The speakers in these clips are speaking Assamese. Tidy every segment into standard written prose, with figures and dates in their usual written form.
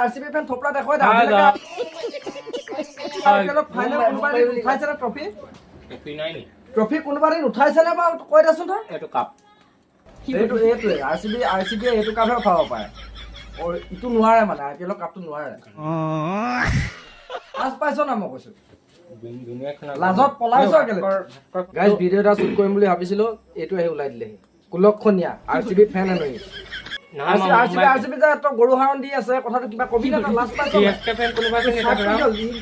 আৰচিবি ফেন থপলা দেখুৱাই দে আজিলৈকে আইপিএলৰ ফাইনেল কোনোবা দিন উঠাইছে নে ট্ৰফি নাই নি ট্ৰফি কোনোবা দিন উঠাইছে নে বা কৈ দেচোন তই এইটো কাপ এইটোৱে আৰচিবিয়ে এইটো কাপহে উঠাব পাৰে ইটো নোৱাৰে মানে আইপিএলৰ কাপটো নোৱাৰে লাজ পাইছ না মই কৈছো লাজত পলাইছ কেলে গাইজ ভিডিঅ' এটা শ্বুট কৰিম বুলি ভাবিছিলো এইটো আহি ওলাই দিলেহি কুলক্ষণীয়া আৰচিবি ফেন আনহি আৰচিবি যে তই গৰু হাৰণ দি আছে কথাটো কিবা কবি না লাজ পাইছ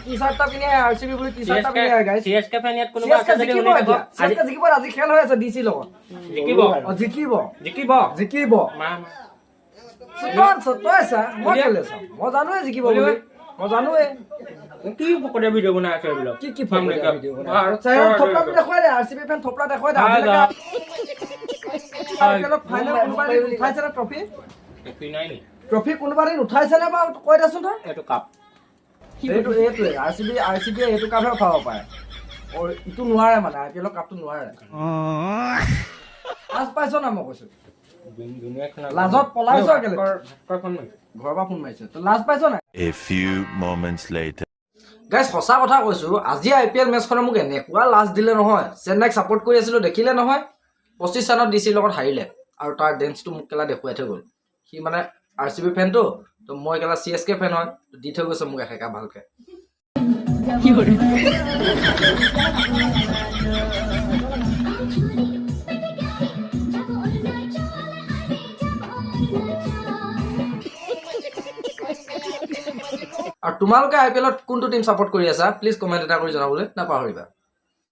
টি চাৰ্টটা পিন্ধি আৰচিবি বুলি টি চাৰ্টটা পিন্ধি আহে গাইজ চিএছকে ফেন ইয়াত কোনোবা আছে যদি শুনি থাকক চিএছকে জিকিব আজি খেল হৈ আছে ডিচি লগত জিকিব তই চা মই কেলে চাম মই জানোৱে জিকিব বুলি মই জানোৱে কি ফকৰীয়া ভিডিঅ' বনাই আছে এইবিলাক কি ফকৰীয়া ভিডিঅ' বনাই থপলা দেখুৱাই দে আৰচিবি ফেন থপলা দেখুৱাই দে আজিলৈকে আইপিএলৰ ফাইনেল কোনোবা দিন উঠাইছে নে ট্ৰফি নাই নি ট্ৰফি কোনোবা দিন উঠাইছে নে বা কৈ দেচোন তই এইটো কাপ এইটোৱে আৰচিবিয়ে এইটো কাপহে উঠাব পাৰে ইটো নোৱাৰে মানে আইপিএলৰ কাপটো নোৱাৰে লাজ পাইছ না মই কৈছো লাজত পলাইছ কেলে ঘৰৰ পৰা ফোন মাৰিছে তই লাজ পাইছ নাই A few moments later. Guys সঁচা কথা কৈছো আজি আইপিএল মেচখনে মোক এনেকুৱা লাজ দিলে নহয় চেন্নাইক ছাপোৰ্ট কৰি আছিলো দেখিলে নহয় 25 ৰানত ডিচিৰ লগত হাৰিলে আৰু তাৰ ডেন্সটো মোক কেলা দেখুৱাই থৈ গ'ল সি মানে আৰচিবি ফেনটো তো মই কেলা চিএছকে ফেন হয় দি থৈ গৈছে মোক একেকা ভালকে আৰু তোমালোকে আইপিএলত কোনটো টিম ছাপোৰ্ট কৰি আছা প্লিজ কমেণ্ট এটা কৰি জনাবলৈ নাপাহৰিবা